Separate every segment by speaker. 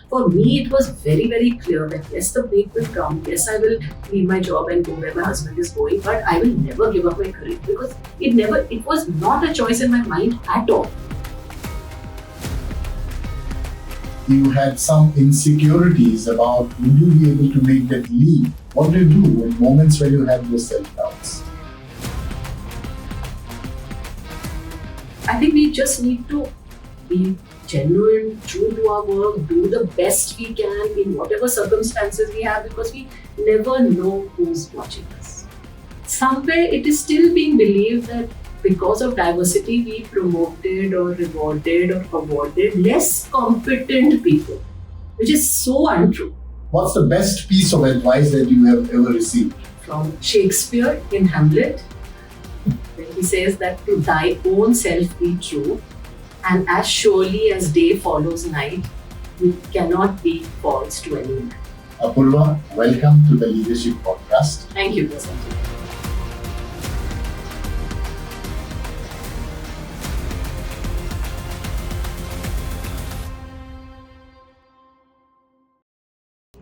Speaker 1: for me, it was very, very clear that yes, the break will come. Yes, I will leave my job and go where my husband is going, but I will never give up my career because it was not a choice in my mind at all.
Speaker 2: You had some insecurities about will you be able to make that leap? What do you do in moments where you have those self-doubts?
Speaker 1: I think we just need to be genuine, true to our work, do the best we can in whatever circumstances we have because we never know who's watching us. Somewhere it is still being believed that because of diversity, we promoted or rewarded or awarded less competent people, which is so untrue.
Speaker 2: What's the best piece of advice that you have ever received?
Speaker 1: From Shakespeare in Hamlet, when he says that to thy own self be true, and as surely as day follows night, you cannot be false to any man.
Speaker 2: Apurva, welcome to the Leadership Podcast.
Speaker 1: Thank you, Prasanjit.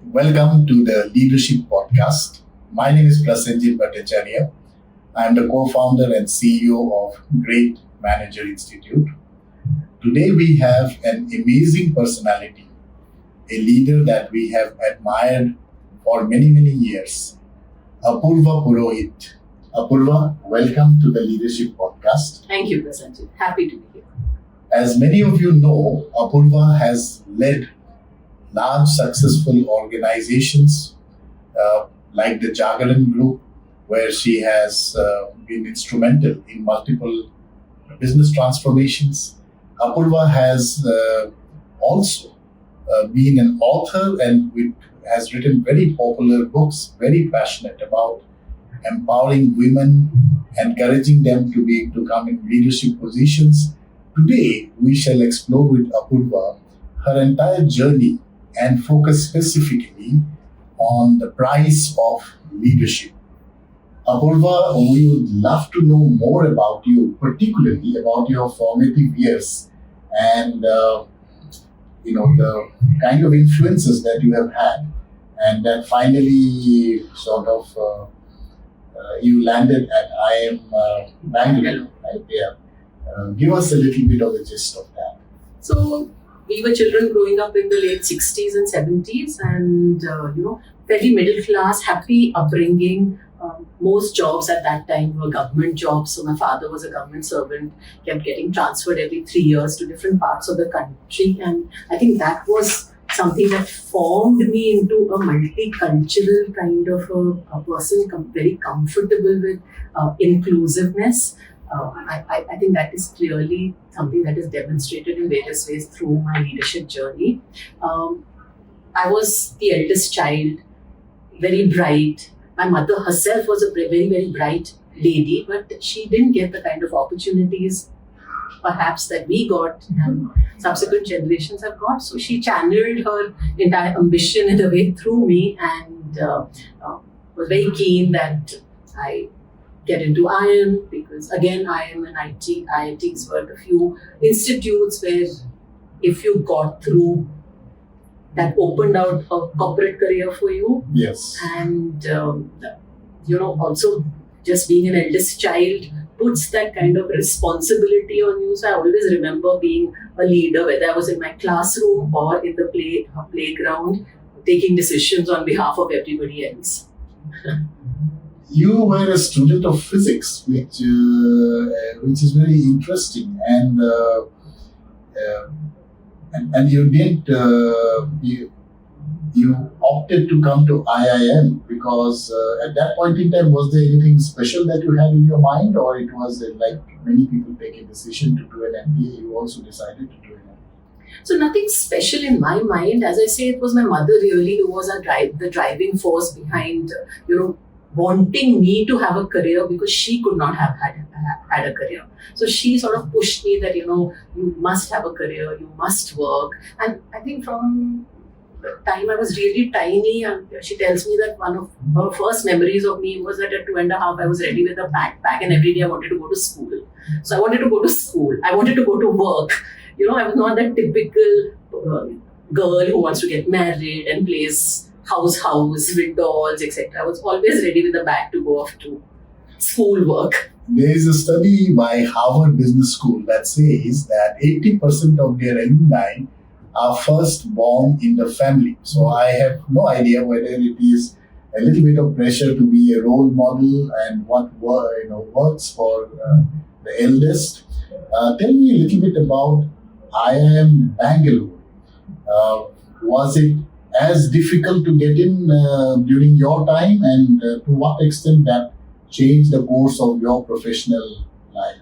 Speaker 2: Welcome to the Leadership Podcast. My name is Prasanjit Bhattacharya. I am the co-founder and CEO of Great Manager Institute. Today we have an amazing personality, a leader that we have admired for many, many years, Apurva Purohit. Apurva, welcome to the Leadership Podcast.
Speaker 1: Thank you, Prasanjit. Happy to be here.
Speaker 2: As many of you know, Apurva has led large successful organizations like the Jagran Group, where she has been instrumental in multiple business transformations. Apurva has also been an author and has written very popular books, very passionate about empowering women, encouraging them to come in leadership positions. Today, we shall explore with Apurva her entire journey and focus specifically on the price of leadership. Apurva, we would love to know more about you, particularly about your formative years and the kind of influences that you have had, and that finally sort of you landed at IIM Bangalore, right? Yeah. Give us a little bit of a gist of that.
Speaker 1: So, we were children growing up in the late 60s and 70s and, very middle class, happy upbringing. Most jobs at that time were government jobs. So my father was a government servant, kept getting transferred every 3 years to different parts of the country. And I think that was something that formed me into a multicultural kind of a person, very comfortable with inclusiveness. I think that is clearly something that is demonstrated in various ways through my leadership journey. I was the eldest child, very bright. My mother herself was a very, very bright lady, but she didn't get the kind of opportunities perhaps that we got and subsequent generations have got. So she channeled her entire ambition in a way through me and was very keen that I get into IIM because again, IIM and IITs were the few institutes where if you got through, that opened out a corporate career for you.
Speaker 2: Yes.
Speaker 1: And, also just being an eldest child puts that kind of responsibility on you. So I always remember being a leader, whether I was in my classroom or in the playground, taking decisions on behalf of everybody else.
Speaker 2: You were a student of physics, which is very interesting, and you didn't. You opted to come to IIM because at that point in time, was there anything special that you had in your mind, or it was like many people take a decision to do an MBA, you also decided to do an MBA?
Speaker 1: So nothing special in my mind. As I say, it was my mother really who was the driving force behind, wanting me to have a career because she could not have had a career. So she sort of pushed me that, you must have a career, you must work. And I think from the time I was really tiny, and she tells me that one of her first memories of me was that at 2.5, I was ready with a backpack and every day I wanted to go to school. So I wanted to go to school. I wanted to go to work. I was not that typical girl who wants to get married and plays house with dolls, etc. I was always ready with a bag to go off to school work.
Speaker 2: There is a study by Harvard Business School that says that 80% of their alumni are first born in the family. So I have no idea whether it is a little bit of pressure to be a role model and what works for the eldest. Tell me a little bit about IIM Bangalore. Was it as difficult to get in during your time, and to what extent that changed the course of your professional life?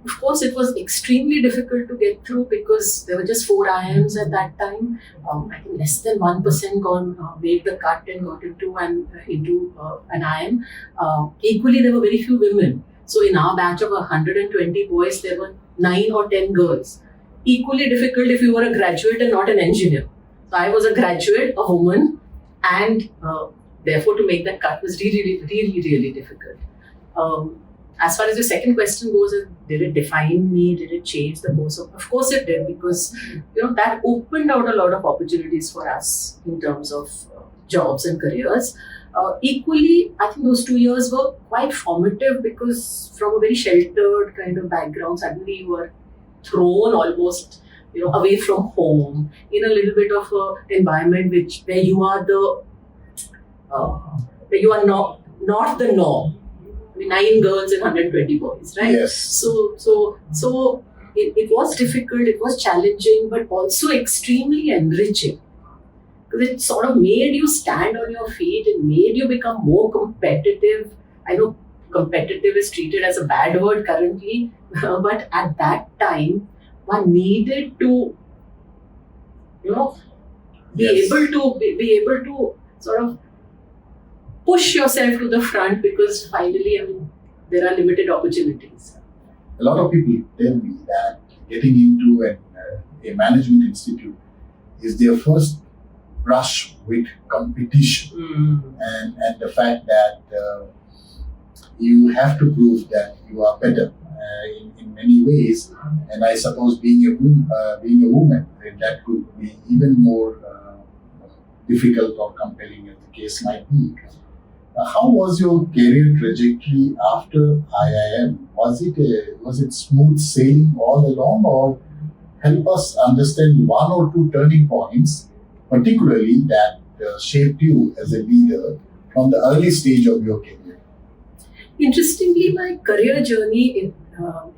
Speaker 1: Of course, it was extremely difficult to get through because there were just 4 IIMs at that time. I think less than 1% made the cut and got into an IIM. Equally, there were very few women. So in our batch of 120 boys, there were 9 or 10 girls. Equally difficult if you were a graduate and not an engineer. So I was a graduate, a woman, and therefore to make that cut was really difficult. As far as the second question goes, did it define me? Did it change the course of? Of course it did, because that opened out a lot of opportunities for us in terms of jobs and careers. Equally, I think those 2 years were quite formative because from a very sheltered kind of background, suddenly you were thrown almost away from home in a little bit of an environment where you are not the norm. I mean, 9 girls and 120 boys, right?
Speaker 2: Yes.
Speaker 1: So it was difficult, it was challenging, but also extremely enriching. Because it sort of made you stand on your feet, it made you become more competitive. I know competitive is treated as a bad word currently, but at that time, one needed to, be able to sort of push yourself to the front, because finally, there are limited opportunities.
Speaker 2: A lot of people tell me that getting into a management institute is their first brush with competition, and the fact that you have to prove that you are better in many ways. And I suppose being a woman, that could be even more difficult or compelling, as the case might be. How was your career trajectory after IIM? Was it smooth sailing all along, or help us understand 1 or 2 turning points, particularly that shaped you as a leader from the early stage of your career?
Speaker 1: Interestingly, my career journey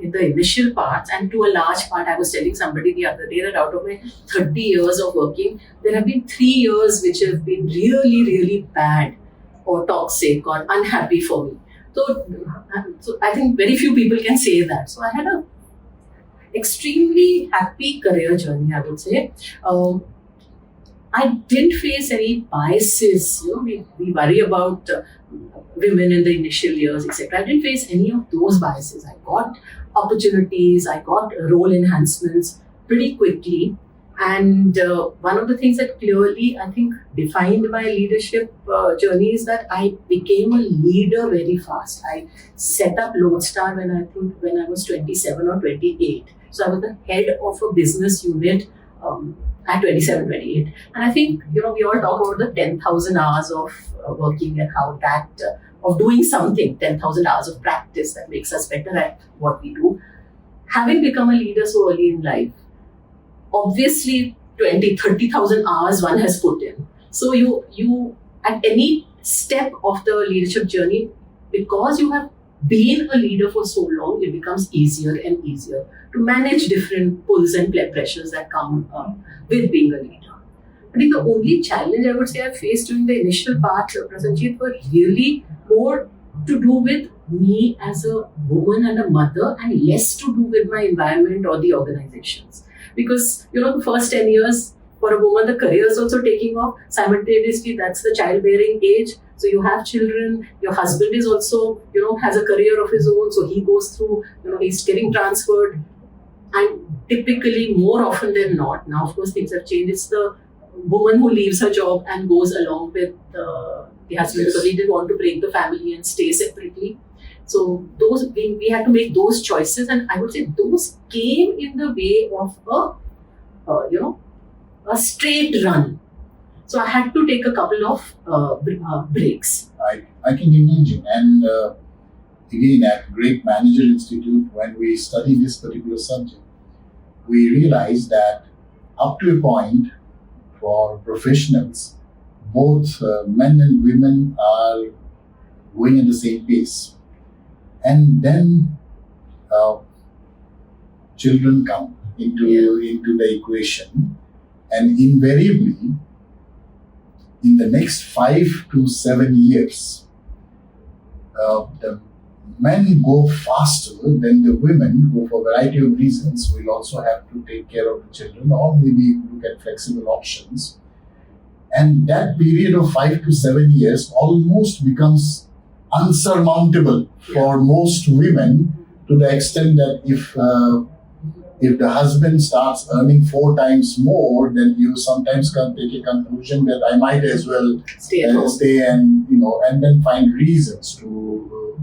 Speaker 1: in the initial parts, and to a large part, I was telling somebody the other day that out of my 30 years of working, there have been 3 years which have been really bad or toxic or unhappy for me. So I think very few people can say that. So I had a extremely happy career journey, I would say. I didn't face any biases. We worry about women in the initial years, etc. I didn't face any of those biases. I got opportunities, I got role enhancements pretty quickly. And one of the things that clearly, I think, defined my leadership journey is that I became a leader very fast. I set up Lodestar when I was 27 or 28. So I was the head of a business unit at 27, 28. And I think, we all talk about the 10,000 hours of working and how that, of doing something, 10,000 hours of practice that makes us better at what we do. Having become a leader so early in life, obviously 30,000 hours one has put in. So you at any step of the leadership journey, because you have been a leader for so long, it becomes easier and easier to manage different pulls and pressures that come with being a leader. I think the only challenge I would say I faced during the initial part, Prasanjit, were really more to do with me as a woman and a mother, and less to do with my environment or the organizations. Because, the first 10 years for a woman, the career is also taking off. Simultaneously, that's the childbearing age. So you have children, your husband is also, has a career of his own. So he goes through, he's getting transferred. And typically, more often than not, now of course things have changed, it's the woman who leaves her job and goes along with the husband, because he didn't want to break the family and stay separately. So we had to make those choices, and I would say those came in the way of a straight run. So I had to take a couple of breaks.
Speaker 2: I can imagine. And again, at Great Manager Institute, when we study this particular subject, we realize that up to a point for professionals, both men and women are going at the same pace. And then children come into the equation, and invariably, in the next 5 to 7 years, the men go faster than the women, who for a variety of reasons will also have to take care of the children or maybe look at flexible options. And that period of 5 to 7 years almost becomes unsurmountable for most women, to the extent that if the husband starts earning 4 times more, then you sometimes can take a conclusion that I might as well stay and and then find reasons to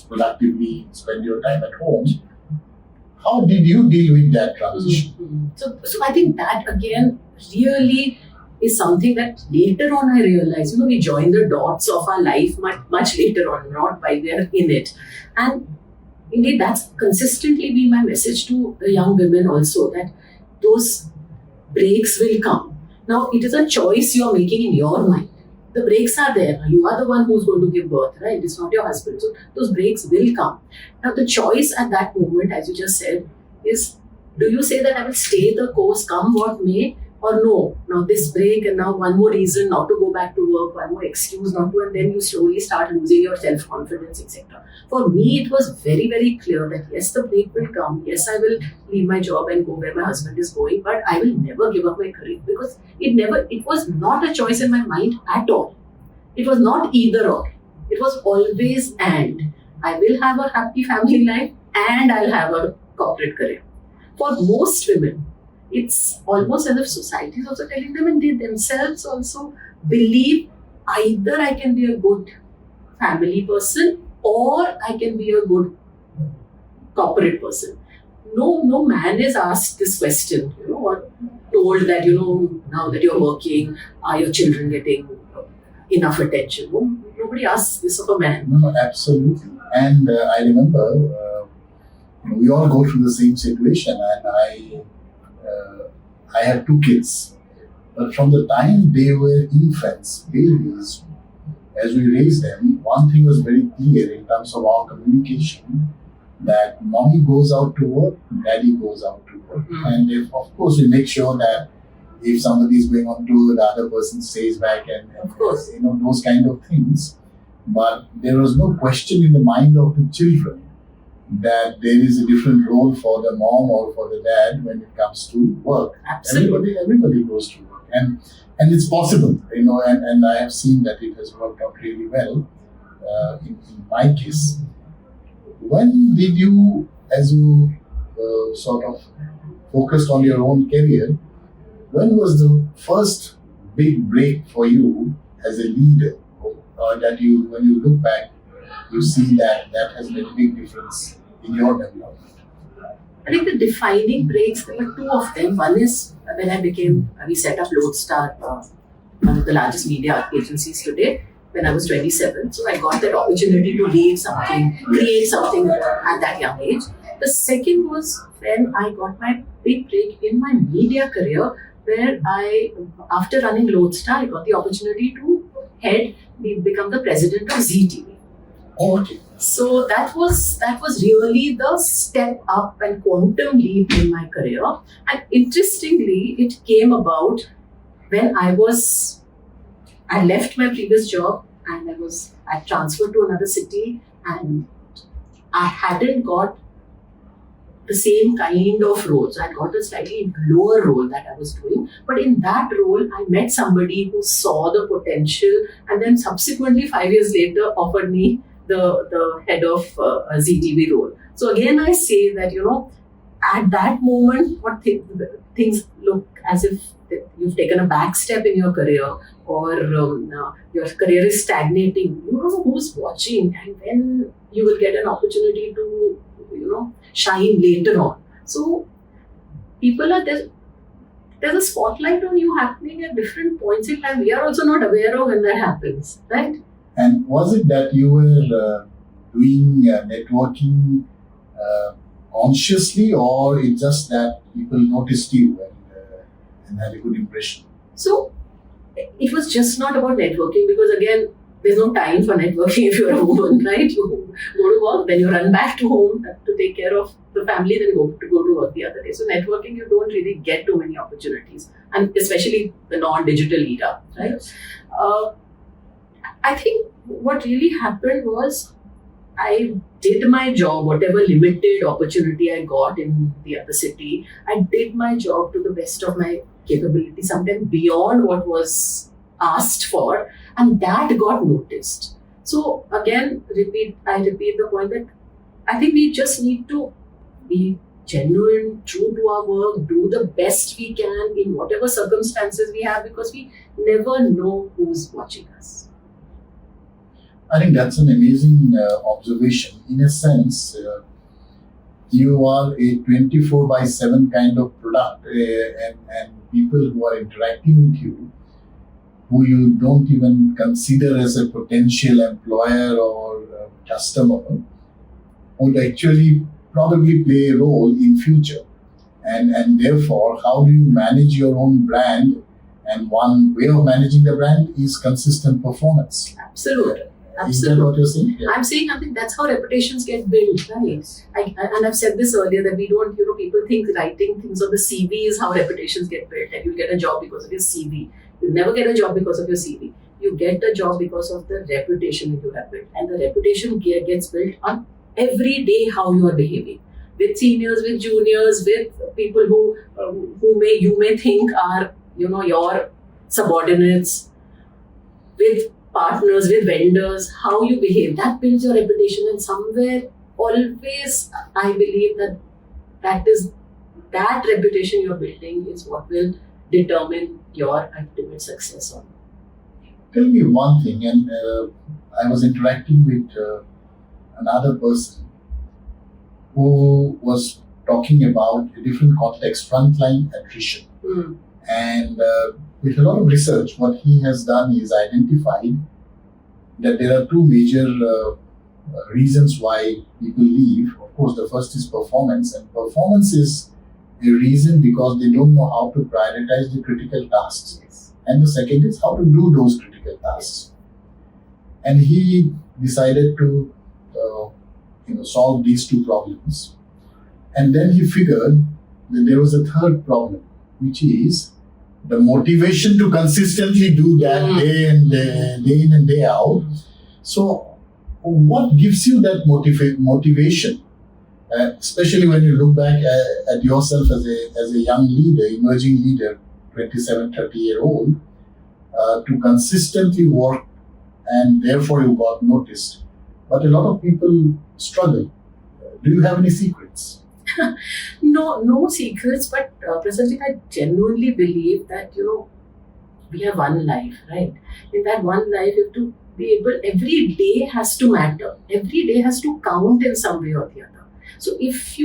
Speaker 2: productively spend your time at home. How did you deal with that transition?
Speaker 1: Mm-hmm. So I think that again really is something that later on I realized. We join the dots of our life much later on, not while we are in it, and indeed, that's consistently been my message to the young women also, that those breaks will come. Now, it is a choice you are making in your mind. The breaks are there. You are the one who's going to give birth, right? It's not your husband. So, those breaks will come. Now, the choice at that moment, as you just said, is, do you say that I will stay the course, come what may, or no, now this break and now one more reason not to go back to work, one more excuse not to, and then you slowly start losing your self-confidence, etc. For me, it was very, very clear that yes, the break will come. Yes, I will leave my job and go where my husband is going, but I will never give up my career, because it was not a choice in my mind at all. It was not either or. It was always and. I will have a happy family life and I'll have a corporate career. For most women, it's almost as if society is also telling them, and they themselves also believe either I can be a good family person or I can be a good corporate person. No man is asked this question, or told that, now that you're working, are your children getting enough attention? Nobody asks this of a man.
Speaker 2: No, absolutely. And I remember we all go through the same situation, and I have 2 kids. But from the time they were infants, babies, as we raised them, one thing was very clear in terms of our communication, that mommy goes out to work, daddy goes out to work. Mm-hmm. And of course, we make sure that if somebody is going on tour, the other person stays back, and
Speaker 1: of course,
Speaker 2: those kind of things. But there was no question in the mind of the children that there is a different role for the mom or for the dad when it comes to work.
Speaker 1: Absolutely.
Speaker 2: Everybody goes to work, and it's possible, and I have seen that it has worked out really well. In my case, when did you, as you sort of focused on your own career, when was the first big break for you as a leader, or that when you look back, you see that has made a big difference in your development?
Speaker 1: I think the defining breaks, there were 2 of them. One is when we set up Lodestar, one of the largest media agencies today, when I was 27. So I got that opportunity to lead something, create something at that young age. The second was when I got my big break in my media career, where after running Lodestar, I got the opportunity to become the president of ZTV.
Speaker 2: Okay.
Speaker 1: So that was really the step up and quantum leap in my career. And interestingly, it came about when I left my previous job, and I transferred to another city, and I hadn't got the same kind of role. So I got a slightly lower role that I was doing. But in that role, I met somebody who saw the potential, and then subsequently 5 years later offered me the head of ZTV role. So again, I say that, at that moment, things look as if you've taken a back step in your career, or your career is stagnating. You don't know who's watching and when you will get an opportunity to, shine later on. So people are there there's a spotlight on you happening at different points in time. We are also not aware of when that happens, right?
Speaker 2: And was it that you were doing networking consciously, or it's just that people noticed you and had a good impression?
Speaker 1: So it was just not about networking, because again, there's no time for networking if you're a woman, right? You go to work, then you run back to home to take care of the family, then go to work the other day. So networking, you don't really get too many opportunities, and especially the non-digital era, right?
Speaker 2: Yes.
Speaker 1: I think what really happened was I did my job, whatever limited opportunity I got in the other city. I did my job to the best of my capability, sometimes beyond what was asked for, and that got noticed. So again, I repeat the point that I think we just need to be genuine, true to our work, do the best we can in whatever circumstances we have, because we never know who's watching us.
Speaker 2: I think that's an amazing observation. In a sense, you are a 24/7 kind of product, and people who are interacting with you, who you don't even consider as a potential employer or customer, would actually probably play a role in future. And therefore, how do you manage your own brand? And one way of managing the brand is consistent performance.
Speaker 1: Absolutely.
Speaker 2: Is that what you're saying? Yeah.
Speaker 1: I'm saying, I think that's how reputations get built, right? And I've said this earlier, that we don't, people think writing things on the CV is how reputations get built, and you get a job because of your CV. You never get a job because of your CV. You get a job because of the reputation you have built, and the reputation gets built on every day how you are behaving with seniors, with juniors, with people who you may think are your subordinates, with partners, with vendors, how you behave, that builds your reputation. And somewhere, always, I believe that reputation you're building is what will determine your ultimate success on.
Speaker 2: Tell me one thing, and I was interacting with another person who was talking about a different context, frontline attrition. And with a lot of research, what he has done is identified that there are two major reasons why people leave. Of course, the first is performance, and performance is a reason because they don't know how to prioritize the critical tasks.
Speaker 1: Yes.
Speaker 2: And the second is how to do those critical tasks. And he decided to solve these two problems. And then he figured that there was a third problem, which is the motivation to consistently do that day in and day out. So what gives you that motivation? Especially when you look back at yourself as a young leader, emerging leader, 27, 30-year-old, to consistently work, and therefore you got noticed. But a lot of people struggle. Do you have any secrets?
Speaker 1: No secrets, but presently I genuinely believe that we have one life, right? In that one life, you have to be able. Every day has to matter. Every day has to count in some way or the other. So if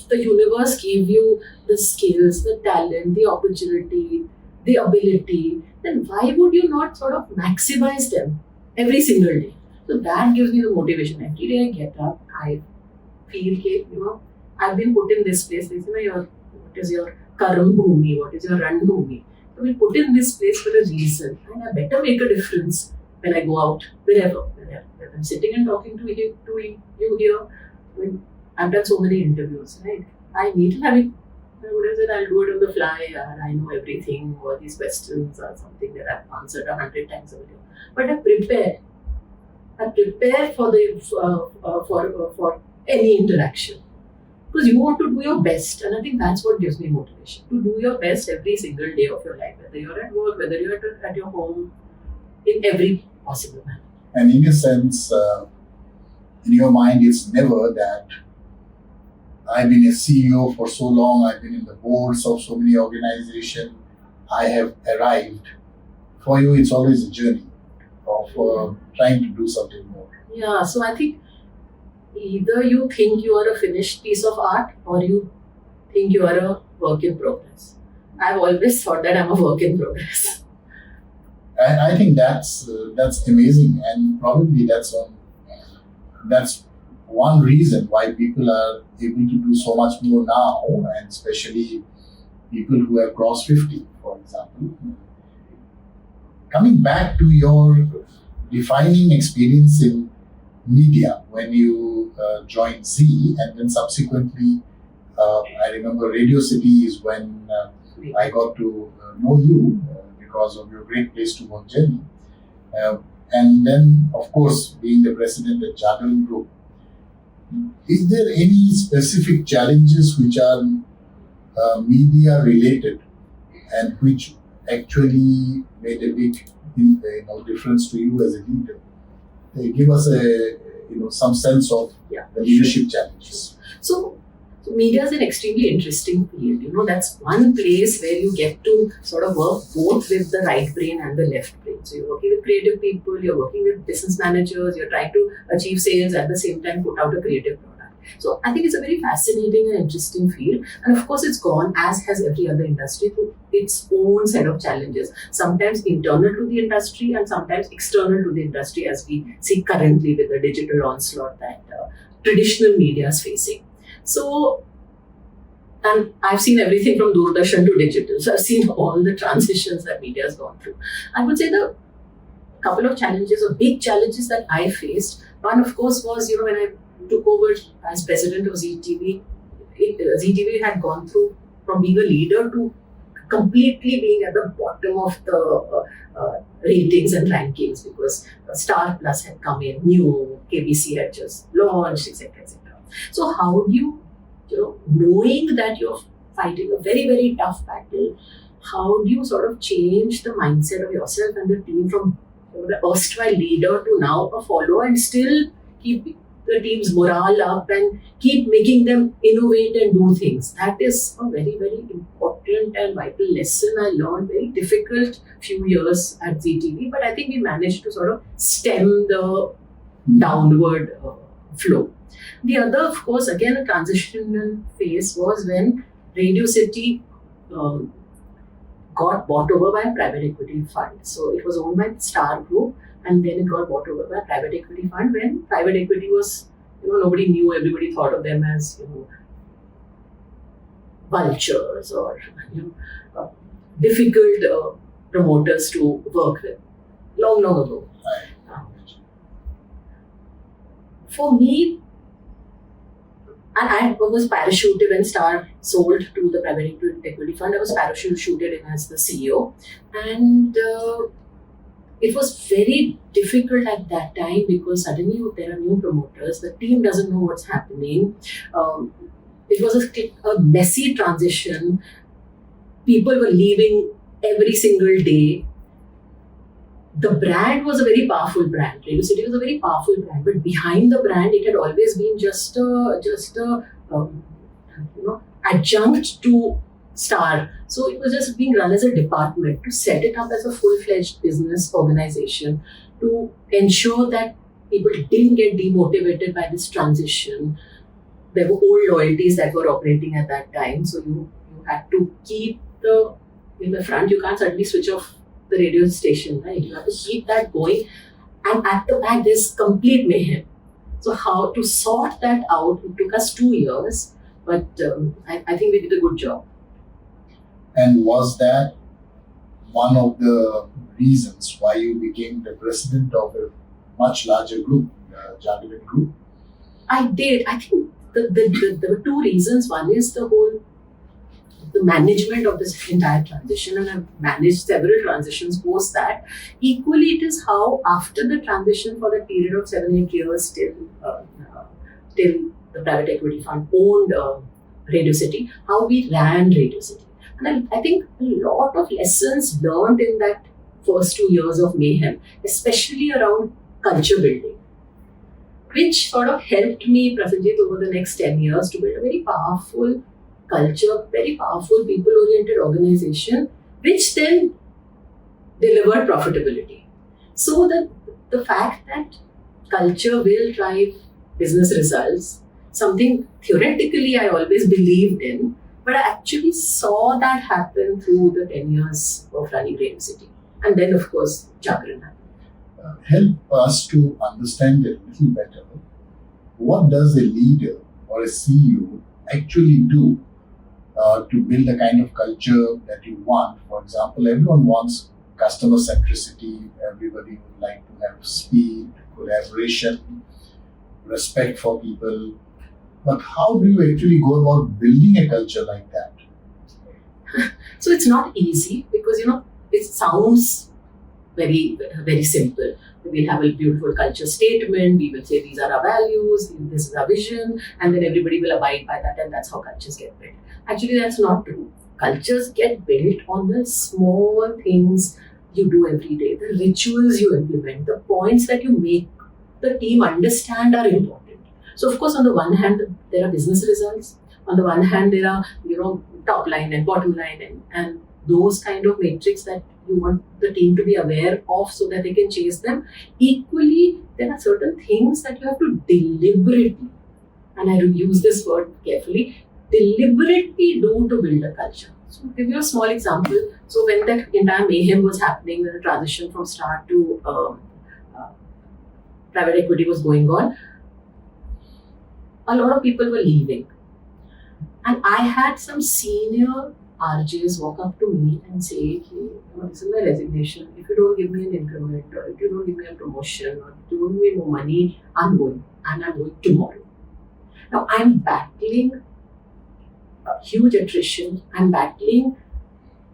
Speaker 1: the universe gave you the skills, the talent, the opportunity, the ability, then why would you not sort of maximize them every single day? So that gives me the motivation. Every day I get up, I feel, I've been put in this place. They say, what is your karam bhumi? What is your ran bhumi? So we're put in this place for a reason, and I better make a difference when I go out, wherever I'm sitting and talking to you here. I've done so many interviews, right? I need to have it. What is it? I'll do it on the fly. I know everything, or these questions are something that I've answered 100 times a video. But I prepare for for any interaction, because you want to do your best, and I think that's what gives me motivation, to do your best every single day of your life, whether you're at work, whether you're at your home, in every possible manner.
Speaker 2: And in a sense, in your mind, it's never that I've been a CEO for so long, I've been in the boards of so many organizations, I have arrived. For you, it's always a journey of trying to do something more.
Speaker 1: Yeah, so I think either you think you are a finished piece of art, or you think you are a work in progress. I've always thought that I'm a work in progress.
Speaker 2: I think that's amazing, and probably that's one reason why people are able to do so much more now, and especially people who have crossed 50, for example. Coming back to your defining experience in media when you joined Z, and then subsequently, I remember Radio City is when I got to know you because of your great place to work journey. And then, of course, being the president at Jagran Group, is there any specific challenges which are media related and which actually made a big difference to you as a leader? Give us some sense of the leadership challenges.
Speaker 1: So media is an extremely interesting field. That's one place where you get to sort of work both with the right brain and the left brain. So you're working with creative people, you're working with business managers, you're trying to achieve sales at the same time put out a creative product. So I think it's a very fascinating and interesting field. And of course, it's gone, as has every other industry, through its own set of challenges. Sometimes internal to the industry and sometimes external to the industry, as we see currently with the digital onslaught that traditional media is facing. So, and I've seen everything from Doordarshan to digital. So I've seen all the transitions that media has gone through. I would say the couple of challenges or big challenges that I faced, one of course was, when I took over as president of ZTV, ZTV had gone through from being a leader to completely being at the bottom of the ratings and rankings because Star Plus had come in, new, KBC had just launched, etc., etc. So how do you, knowing that you're fighting a very, very tough battle, how do you sort of change the mindset of yourself and the team from the erstwhile leader to now a follower and still keep the team's morale up and keep making them innovate and do things? That is a very, very important and vital lesson I learned. Very difficult few years at ZTV, but I think we managed to sort of stem the downward flow. The other, of course, again, a transitional phase was when Radio City got bought over by a private equity fund. So it was owned by the Star Group, and then it got bought over by a private equity fund when private equity was, nobody knew, everybody thought of them as, vultures or, difficult promoters to work with. Long, long ago. For me, I was parachuted when Star sold to the private equity fund. I was parachuted in as the CEO, and it was very difficult at that time because suddenly there are new promoters. The team doesn't know what's happening. It was a messy transition. People were leaving every single day. The brand was a very powerful brand. Radio City was a very powerful brand, but behind the brand, it had always been just a adjunct to Star. So it was just being run as a department. To set it up as a full-fledged business organization, to ensure that people didn't get demotivated by this transition. There were old loyalties that were operating at that time, so you had to keep in the front. You can't suddenly switch off the radio station, right? You have to keep that going. And at the back, there's complete mayhem. So how to sort that out, it took us 2 years, but I think we did a good job.
Speaker 2: And was that one of the reasons why you became the president of a much larger group, Jagran Group?
Speaker 1: I did. I think there were two reasons. One is the management of this entire transition, and I've managed several transitions post that. Equally, it is how after the transition for the period of 7-8 years till the private equity fund owned Radio City, how we ran Radio City. And I think a lot of lessons learned in that first 2 years of mayhem, especially around culture building, which sort of helped me, Prasenjit, over the next 10 years to build a very powerful culture, very powerful people-oriented organization, which then delivered profitability. So the fact that culture will drive business results, something theoretically I always believed in, But I actually saw that happen through the 10 years of running Radio City. And then, of course, Jagran happened.
Speaker 2: Help us to understand a little better. What does a leader or a CEO actually do to build the kind of culture that you want? For example, everyone wants customer centricity, everybody would like to have speed, collaboration, respect for people. But how do you actually go about building a culture like that?
Speaker 1: So it's not easy because, it sounds very, very simple. We'll have a beautiful culture statement, we will say these are our values, this is our vision, and then everybody will abide by that, and that's how cultures get built. Actually, that's not true. Cultures get built on the small things you do every day, the rituals you implement, the points that you make the team understand are important. So, of course, on the one hand, there are business results. On the one hand, there are, top line and bottom line and those kind of metrics that you want the team to be aware of so that they can chase them. Equally, there are certain things that you have to deliberately, and I use this word carefully, deliberately do to build a culture. So I'll give you a small example. So when that entire mayhem was happening, when the transition from start to private equity was going on, a lot of people were leaving. And I had some senior RJs walk up to me and say, this is my resignation. If you don't give me an increment, or if you don't give me a promotion, or if you don't give me more money, I'm going. And I'm going tomorrow. Now, I'm battling a huge attrition. I'm battling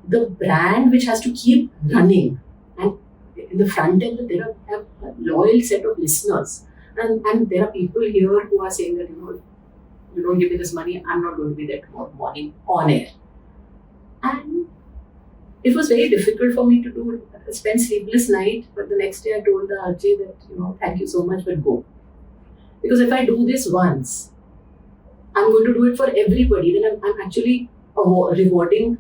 Speaker 1: the brand which has to keep running. And in the front end, there are a loyal set of listeners. And there are people here who are saying that, you don't give me this money, I'm not going to be there tomorrow morning on air. And it was very difficult for me to do it. I spent sleepless night, but the next day I told the RJ that, thank you so much, but go. Because if I do this once, I'm going to do it for everybody, then I'm actually rewarding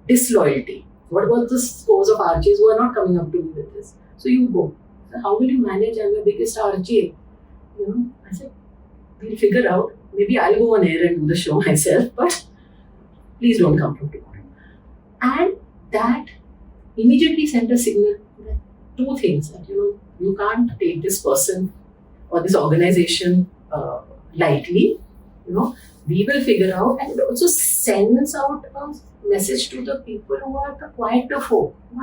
Speaker 1: disloyalty. What about the scores of RJs who are not coming up to me with this? So you go. So how will you manage? I'm your biggest RJ. I said, we'll figure out. Maybe I'll go on air and do the show myself, but please don't come from tomorrow. And that immediately sent a signal that two things, that you can't take this person or this organization lightly. We will figure out, and it also sends out a message to the people who are the quieter folk, who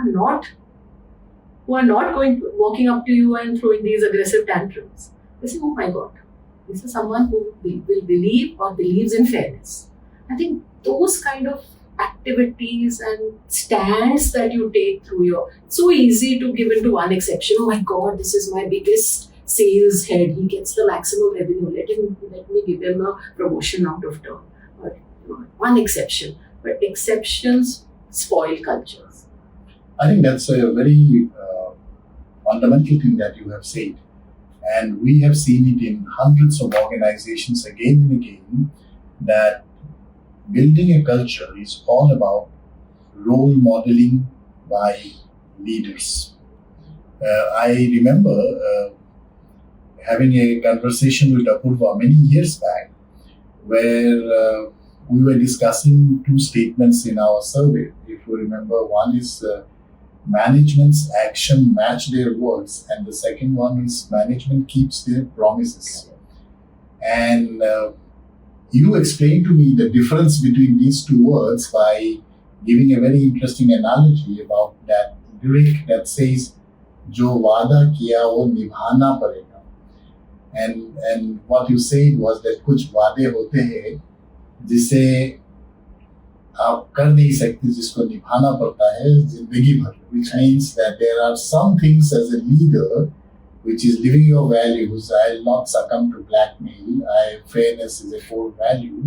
Speaker 1: are not walking up to you and throwing these aggressive tantrums. They say, oh my God, this is someone who will believe or believes in fairness. I think those kind of activities and stands that you take through it's so easy to give into one exception. Oh my God, this is my biggest sales head. He gets the maximum revenue. Let me give him a promotion out of turn. But one exception. But exceptions spoil cultures.
Speaker 2: I think that's a very fundamental thing that you have said. And we have seen it in hundreds of organizations again and again, that building a culture is all about role modeling by leaders. I remember having a conversation with Apurva many years back, where we were discussing two statements in our survey. If you remember, one is management's action match their words, and the second one is management keeps their promises. And you explained to me the difference between these two words by giving a very interesting analogy about that lyric that says, "Jo wada kiya wo nibhana padega." And what you said was that कुछ वादे होते हैं जिसे आप कर नहीं सकते, जिसको निभाना पड़ता है जिंदगी भर. Which means that there are some things as a leader which is living your values. I'll not succumb to blackmail. Fairness is a core value.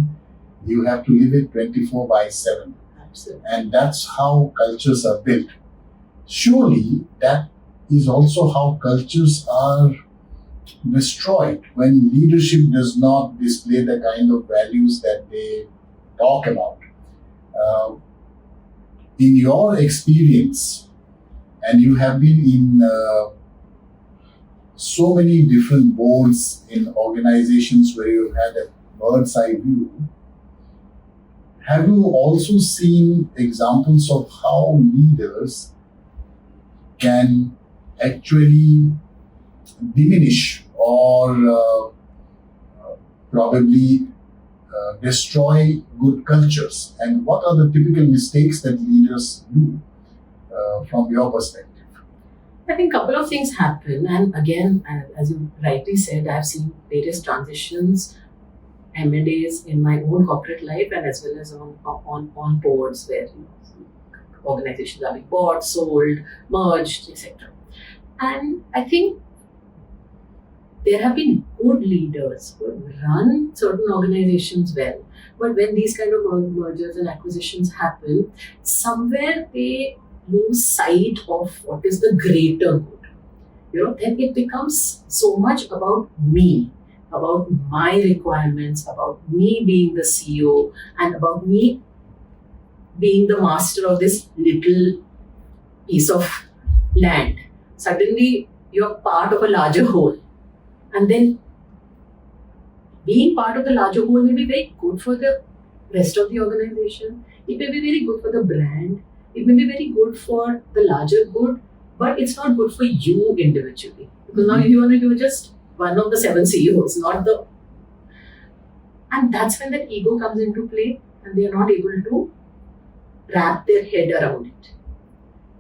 Speaker 2: You have to live it 24/7.
Speaker 1: Absolutely.
Speaker 2: And that's how cultures are built. Surely that is also how cultures are destroyed, when leadership does not display the kind of values that they talk about. In your experience, and you have been in so many different boards in organizations where you've had a bird's eye view, have you also seen examples of how leaders can actually diminish or probably destroy good cultures? And what are the typical mistakes that leaders do from your perspective?
Speaker 1: I think a couple of things happen, and again, as you rightly said, I've seen various transitions, M&As in my own corporate life, and as well as on boards where organizations are being bought, sold, merged, etc. And I think there have been good leaders who have run certain organizations well, but when these kind of mergers and acquisitions happen, somewhere they lose sight of what is the greater good. Then it becomes so much about me, about my requirements, about me being the CEO, and about me being the master of this little piece of land. Suddenly, you're part of a larger whole. And then being part of the larger whole may be very good for the rest of the organization. It may be very good for the brand. It may be very good for the larger good, but it's not good for you individually. Because now you're just one of the 7 CEOs, not the... And that's when the ego comes into play and they are not able to wrap their head around it.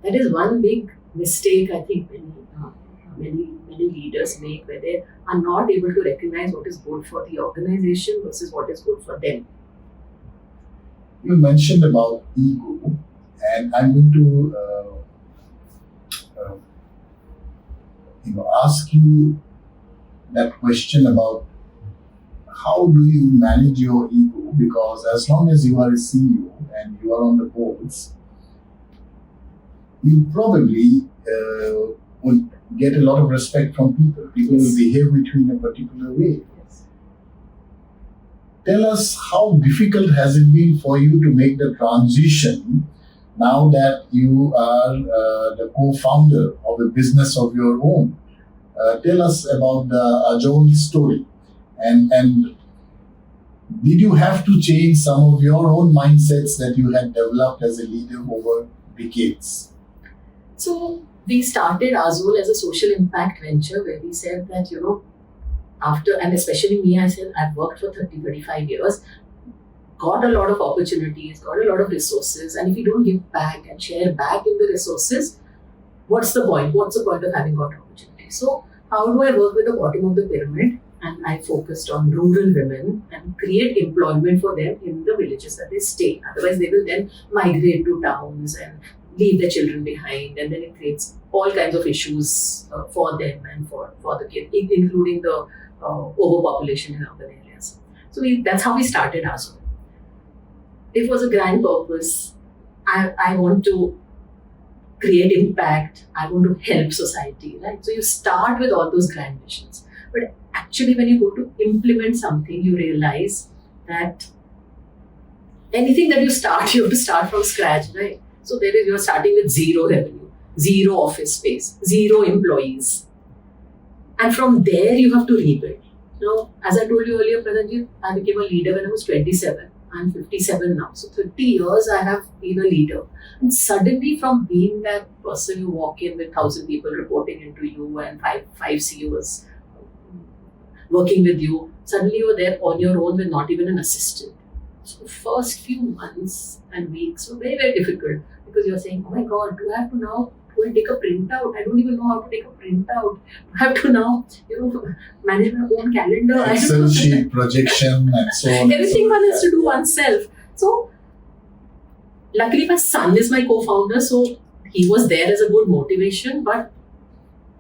Speaker 1: That is one big mistake I think many leaders make, where they are not able to recognize what is good for the organization versus what is good for them.
Speaker 2: You mentioned about ego, and I'm going to ask you that question about how do you manage your ego, because as long as you are a CEO and you are on the boards, you probably would get a lot of respect from people. People will behave with you in a particular way.
Speaker 1: Yes.
Speaker 2: Tell us, how difficult has it been for you to make the transition now that you are the co-founder of a business of your own? Tell us about the Aazol story. And did you have to change some of your own mindsets that you had developed as a leader over decades?
Speaker 1: So we started Aazol as a social impact venture, where we said that, after, and especially me, I said I've worked for 35 years, got a lot of opportunities, got a lot of resources, and if you don't give back and share back in the resources, what's the point? What's the point of having got opportunities? So how do I work with the bottom of the pyramid? And I focused on rural women and create employment for them in the villages that they stay. Otherwise, they will then migrate to towns and leave their children behind, and then it creates all kinds of issues for them and for the kids, including the overpopulation in urban areas. So that's how we started Aazol. It was a grand purpose. I want to create impact. I want to help society, right? So you start with all those grand visions. But actually, when you go to implement something, you realize that anything that you start, you have to start from scratch, right? So you're starting with zero revenue, zero office space, zero employees. And from there, you have to rebuild. Now, as I told you earlier, Pradhanji, I became a leader when I was 27. I'm 57 now. So 30 years I have been a leader. And suddenly, from being that person, you walk in with 1,000 people reporting into you and five CEOs working with you, suddenly you're there on your own with not even an assistant. So first few months and weeks were very, very difficult, because you're saying, oh my God, do I have to now go and take a printout? I don't even know how to take a printout. I have to now, manage my own calendar.
Speaker 2: Excel sheet, projection, and so on.
Speaker 1: Everything one has to do oneself. So luckily my son is my co-founder, so he was there as a good motivation, but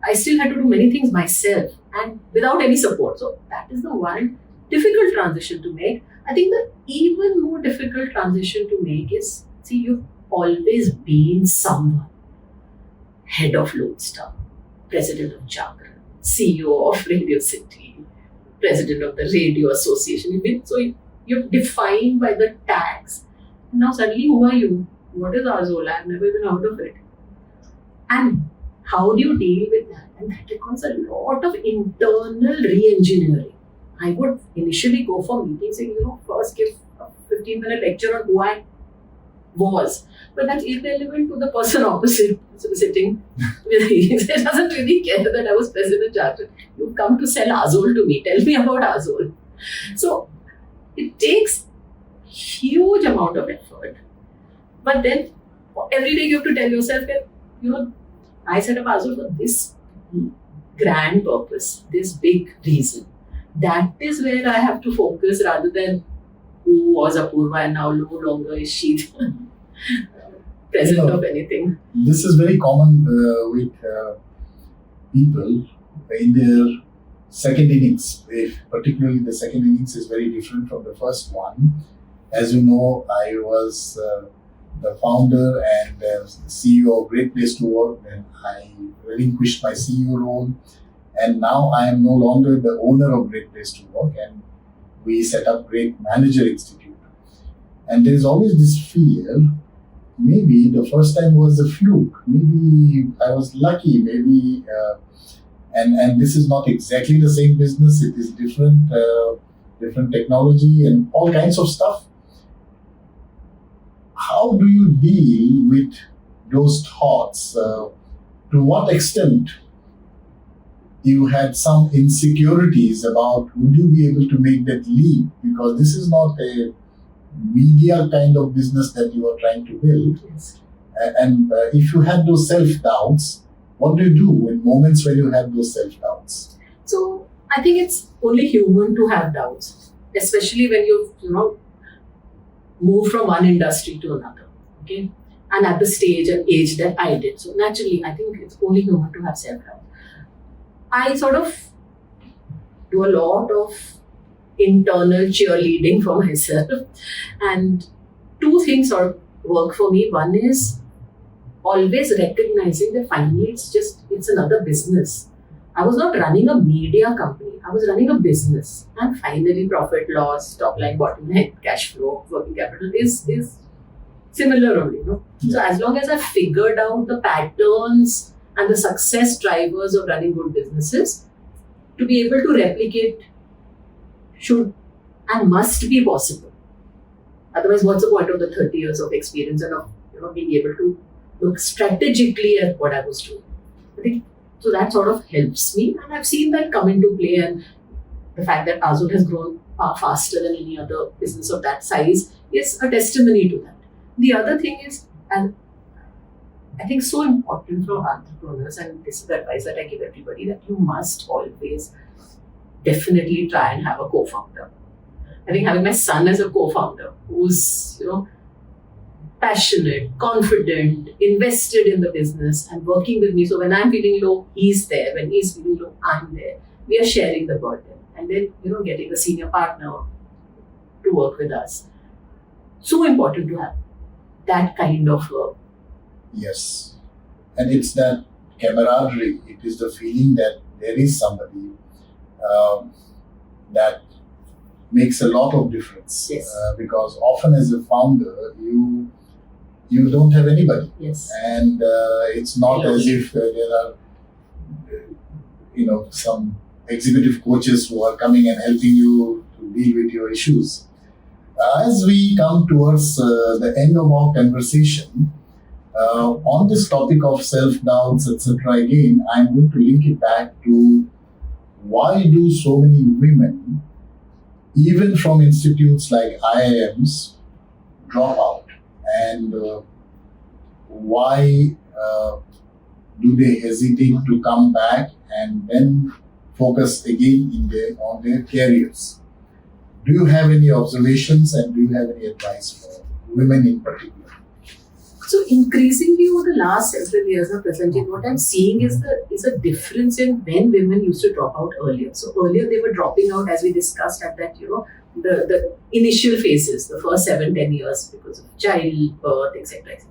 Speaker 1: I still had to do many things myself and without any support. So that is the one difficult transition to make. I think the even more difficult transition to make is, you've always been someone. Head of Lodestar, president of Jagran, CEO of Radio City, president of the Radio Association. You're defined by the tags. Now suddenly, who are you? What is Aazol? I've never been out of it. And how do you deal with that? And that requires a lot of internal re-engineering. I would initially go for meetings saying, first give a 15-minute lecture on who I was. But that's irrelevant to the person opposite sitting with me. It doesn't really care that I was president Jagran. You've come to sell Aazol to me. Tell me about Aazol. So it takes huge amount of effort. But then every day you have to tell yourself that, I set up Aazol for this grand purpose, this big reason. That is where I have to focus rather than who was Apurva and now no longer is she president of anything.
Speaker 2: This is very common with people in their second innings. Particularly the second innings is very different from the first one. As you know, I was the founder and CEO of Great Place to Work, and I relinquished my CEO role. And now I am no longer the owner of Great Place to Work, and we set up Great Manager Institute. And there is always this fear, maybe the first time was a fluke, maybe I was lucky, maybe, and this is not exactly the same business, it is different technology and all kinds of stuff. How do you deal with those thoughts? To what extent you had some insecurities about would you be able to make that leap? Because this is not a media kind of business that you are trying to build.
Speaker 1: Yes.
Speaker 2: And if you had those self-doubts, what do you do in moments when you have those self-doubts?
Speaker 1: So I think it's only human to have doubts, especially when you've move from one industry to another. Okay. And at the stage and age that I did. So naturally, I think it's only human to have self-doubt. I sort of do a lot of internal cheerleading for myself. And two things sort of work for me. One is always recognizing that finally it's another business. I was not running a media company. I was running a business. And finally, profit, loss, top line, bottom line, cash flow, working capital is similar only.
Speaker 2: Yeah.
Speaker 1: So as long as I figured out the patterns and the success drivers of running good businesses, to be able to replicate should and must be possible. Otherwise, what's the point of the 30 years of experience and of being able to look strategically at what I was doing? I think so that sort of helps me, and I've seen that come into play. And the fact that Aazol has grown far faster than any other business of that size is a testimony to that. The other thing is, and I think so important for entrepreneurs, and this is the advice that I give everybody, that you must always definitely try and have a co-founder. I think having my son as a co-founder who's, passionate, confident, invested in the business and working with me. So when I'm feeling low, he's there. When he's feeling low, I'm there. We are sharing the burden. And then, getting a senior partner to work with us. So important to have that kind of work.
Speaker 2: Yes. And it's that camaraderie. It is the feeling that there is somebody that makes a lot of difference.
Speaker 1: Yes.
Speaker 2: Because often as a founder, you don't have anybody.
Speaker 1: Yes.
Speaker 2: And it's not as if there are, some executive coaches who are coming and helping you to deal with your issues. As we come towards the end of our conversation, on this topic of self-doubts, etc., again, I'm going to link it back to why do so many women, even from institutes like IIMs, drop out? And why do they hesitate to come back and then focus again on their careers? Do you have any observations and do you have any advice for women in particular?
Speaker 1: So increasingly over the last several years of presenting, what I'm seeing is a difference in when women used to drop out earlier. So earlier they were dropping out, as we discussed, at that, the initial phases, the first 7-10 years because of childbirth, etc., etc.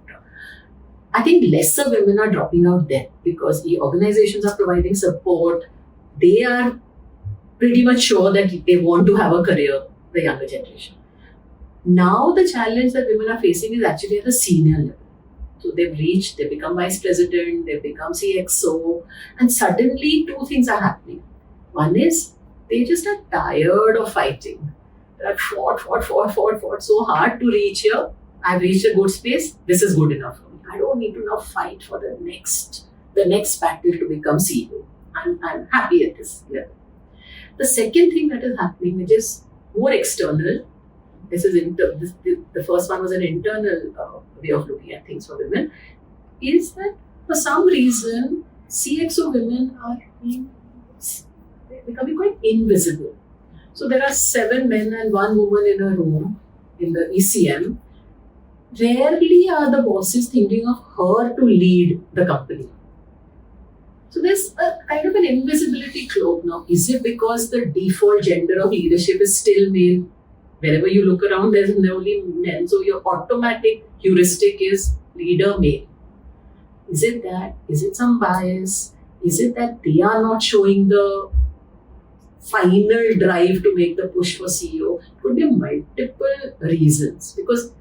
Speaker 1: I think lesser women are dropping out then because the organizations are providing support. They are pretty much sure that they want to have a career, the younger generation. Now the challenge that women are facing is actually at the senior level. So they become vice president, they become CXO, and suddenly two things are happening. One is they just are tired of fighting. I've fought so hard to reach here. I've reached a good space. This is good enough for me. I don't need to now fight for the next battle to become CEO. I'm happy at this level. The second thing that is happening, which is more external, the first one was an internal way of looking at things for women, is that for some reason CXO women are becoming quite invisible. So there are 7 men and 1 woman in a room in the ECM. Rarely are the bosses thinking of her to lead the company. So there's a kind of an invisibility cloak now. Is it because the default gender of leadership is still male? Wherever you look around, there's only men. So your automatic heuristic is leader male. Is it that? Is it some bias? Is it that they are not showing the final drive to make the push for CEO? It could be multiple reasons, because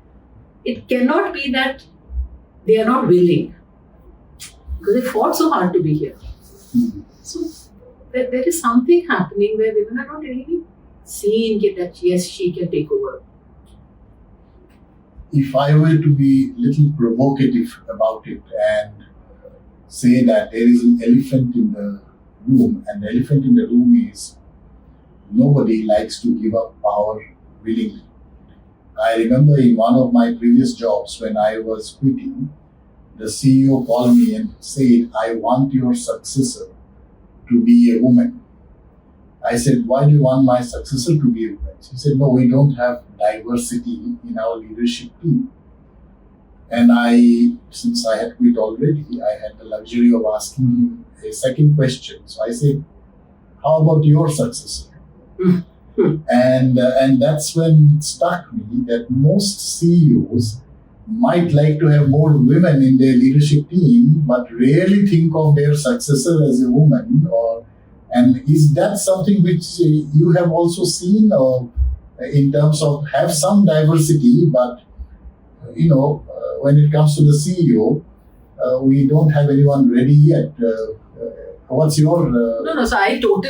Speaker 1: it cannot be that they are not willing, because they fought so hard to be here. So there is something happening where women are not really seeing it that yes, she can take over.
Speaker 2: If I were to be a little provocative about it and say that there is an elephant in the room, and the elephant in the room is nobody likes to give up power willingly. I remember in one of my previous jobs when I was quitting, the CEO called me and said, I want your successor to be a woman. I said, why do you want my successor to be a woman? He said, no, we don't have diversity in our leadership team. And since I had quit already, I had the luxury of asking him a second question. So I said, how about your successor? And that's when it struck me that most CEOs might like to have more women in their leadership team, but rarely think of their successor as a woman. And is that something which you have also seen, or in terms of have some diversity, but when it comes to the CEO, we don't have anyone ready yet. What's your?
Speaker 1: No. So I don't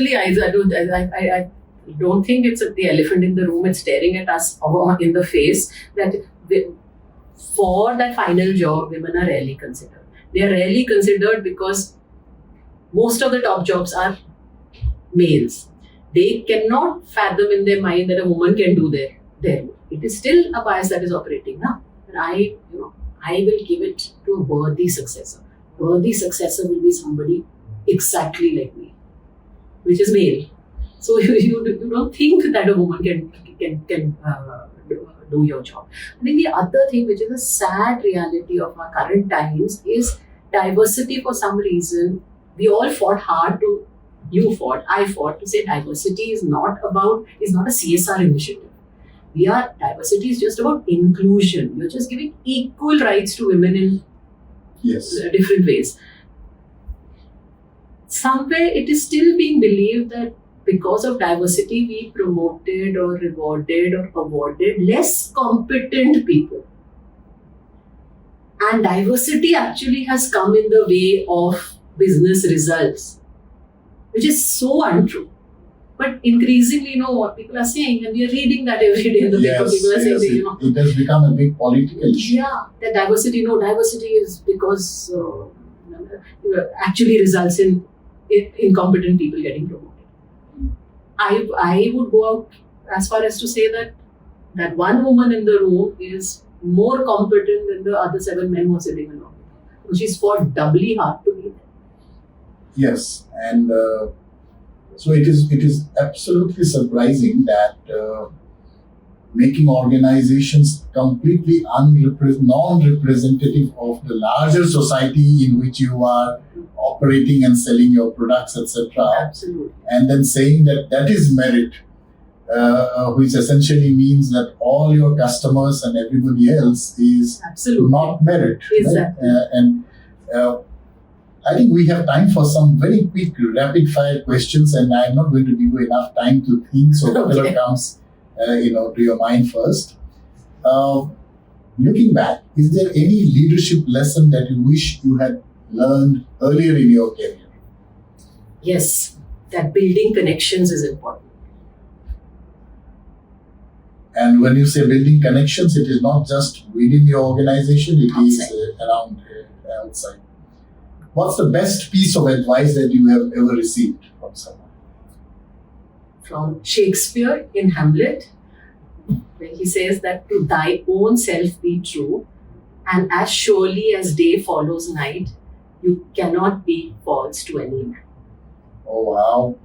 Speaker 1: think it's the elephant in the room. It's staring at us in the face that for that final job, women are rarely considered. They are rarely considered because most of the top jobs are males. They cannot fathom in their mind that a woman can do their work. It is still a bias that is operating now. But I will give it to a worthy successor. Worthy successor will be somebody exactly like me, which is male. So you don't think that a woman can do your job. I think the other thing, which is a sad reality of our current times, is diversity. For some reason, we all fought hard to. I fought to say diversity is not a CSR initiative. Diversity is just about inclusion. You're just giving equal rights to women in different ways. Somewhere it is still being believed that because of diversity, we promoted or rewarded or awarded less competent people. And diversity actually has come in the way of business results, which is so untrue. But increasingly, what people are saying, and we are reading that every day in the paper, people are saying,
Speaker 2: it has become a big political issue.
Speaker 1: Yeah, that diversity is because actually results in incompetent people getting promoted. I would go out as far as to say that one woman in the room is more competent than the other 7 men who are sitting along with her. She's fought doubly hard to be there.
Speaker 2: Yes, and so it is absolutely surprising that making organizations completely non-representative of the larger society in which you are operating and selling your products, etc.
Speaker 1: Absolutely.
Speaker 2: And then saying that is merit, which essentially means that all your customers and everybody else is not merit.
Speaker 1: Exactly.
Speaker 2: Right? I think we have time for some very quick rapid fire questions, and I'm not going to give you enough time to think, so whatever comes to your mind first. Looking back, is there any leadership lesson that you wish you had learned earlier in your career?
Speaker 1: Yes, that building connections is important.
Speaker 2: And when you say building connections, it is not just within your organization, it is around outside. What's the best piece of advice that you have ever received from someone?
Speaker 1: From Shakespeare in Hamlet, where he says that to thy own self be true, and as surely as day follows night, you cannot be false to any man.
Speaker 2: Oh wow,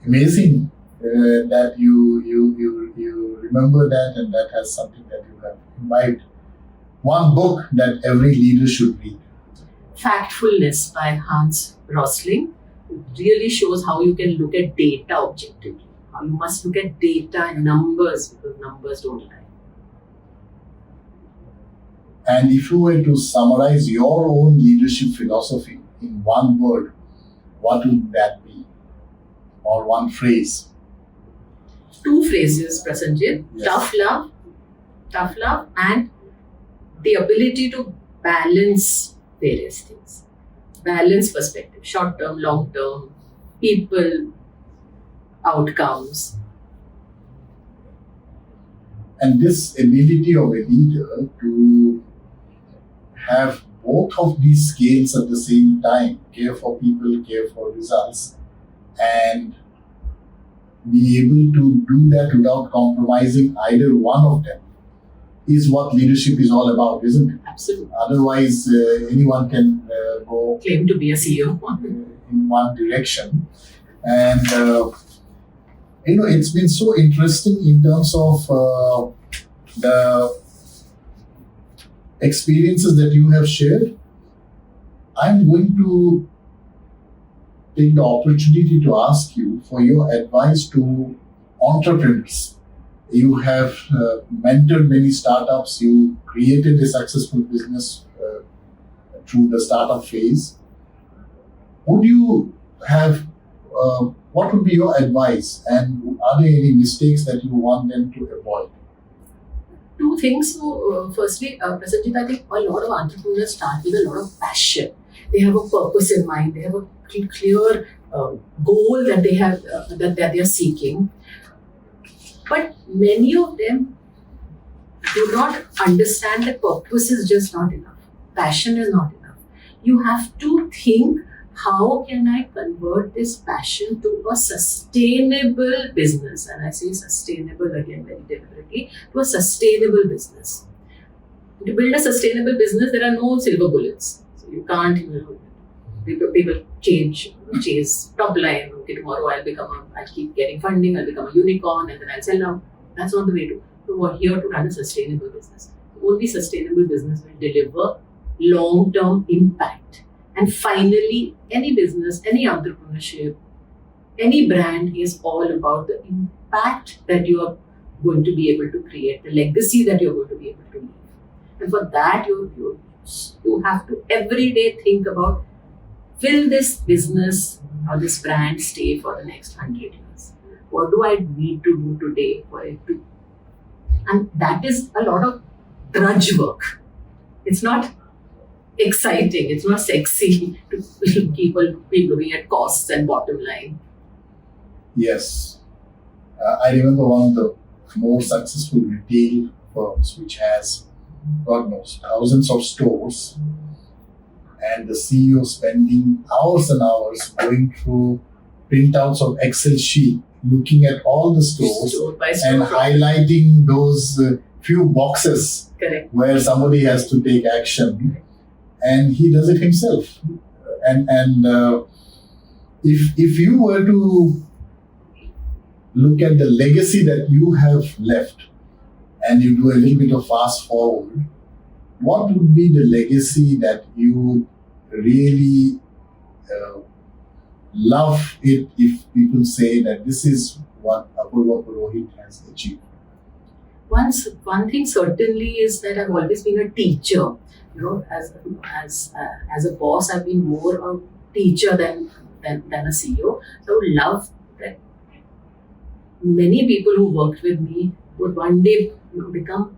Speaker 2: amazing that you remember that, and that has something that you have imbibed. One book that every leader should read.
Speaker 1: Factfulness by Hans Rosling. It really shows how you can look at data objectively. How you must look at data and numbers, because numbers don't lie.
Speaker 2: And if you were to summarize your own leadership philosophy in one word, what would that be? Or one phrase?
Speaker 1: Two phrases, Prasanjit.
Speaker 2: Yes.
Speaker 1: Tough love, and the ability to balance various things. Balance perspective, short term, long term, people, outcomes.
Speaker 2: And this ability of a leader to have both of these scales at the same time, care for people, care for results, and be able to do that without compromising either one of them, is what leadership is all about, isn't it?
Speaker 1: Absolutely.
Speaker 2: Otherwise, anyone can go
Speaker 1: Claim to be a CEO.
Speaker 2: in one direction. And, it's been so interesting in terms of the experiences that you have shared. I'm going to take the opportunity to ask you for your advice to entrepreneurs. You have mentored many startups, you created a successful business through the startup phase. Would you have, what would be your advice, and are there any mistakes that you want them to avoid?
Speaker 1: Two things. So, firstly, Prasanjit, I think a lot of entrepreneurs start with a lot of passion. They have a purpose in mind. They have a clear goal that they have that they are seeking. But many of them do not understand that purpose is just not enough. Passion is not enough. You have to think, how can I convert this passion to a sustainable business? And I say sustainable again very deliberately, to a sustainable business. To build a sustainable business, there are no silver bullets. So you can't, people chase top line. Okay, tomorrow I'll keep getting funding, I'll become a unicorn, and then I'll sell out. That's not the way to. So we're here to run a sustainable business. Only sustainable business will deliver long-term impact. And finally, any business, any entrepreneurship, any brand is all about the impact that you are going to be able to create, the legacy that you're going to be able to leave. And for that, you have to every day think about, will this business or this brand stay for the next 100 years? What do I need to do today for it to? And that is a lot of drudge work. It's not exciting, it's not sexy to keep looking at costs and bottom line.
Speaker 2: Yes. I remember one of the more successful retail firms which has, God knows, thousands of stores, and the CEO spending hours and hours going through printouts of Excel sheet, looking at all the stores and highlighting those few boxes.
Speaker 1: Correct.
Speaker 2: Where somebody has to take action, and he does it himself. And if you were to look at the legacy that you have left, and you do a little bit of fast forward, what would be the legacy that you would really love it if people say that this is what Apurva Purohit has achieved?
Speaker 1: One thing certainly is that I've always been a teacher. As a boss, I've been more a teacher than a CEO. So I would love that many people who worked with me would one day become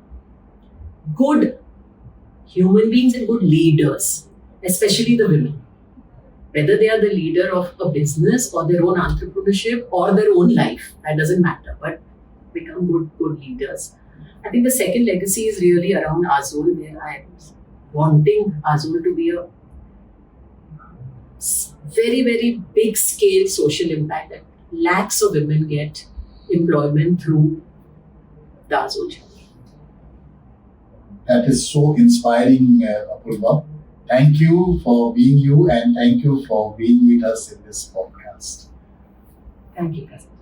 Speaker 1: good human beings and good leaders, especially the women. Whether they are the leader of a business or their own entrepreneurship or their own life, that doesn't matter. But become good leaders. I think the second legacy is really around Aazol, where I'm wanting Aazol to be a very big scale social impact, that lakhs of women get employment through the Aazol journey.
Speaker 2: That is so inspiring, Apurva. Thank you for being you, and thank you for being with us in this podcast.
Speaker 1: Thank you, Kasim.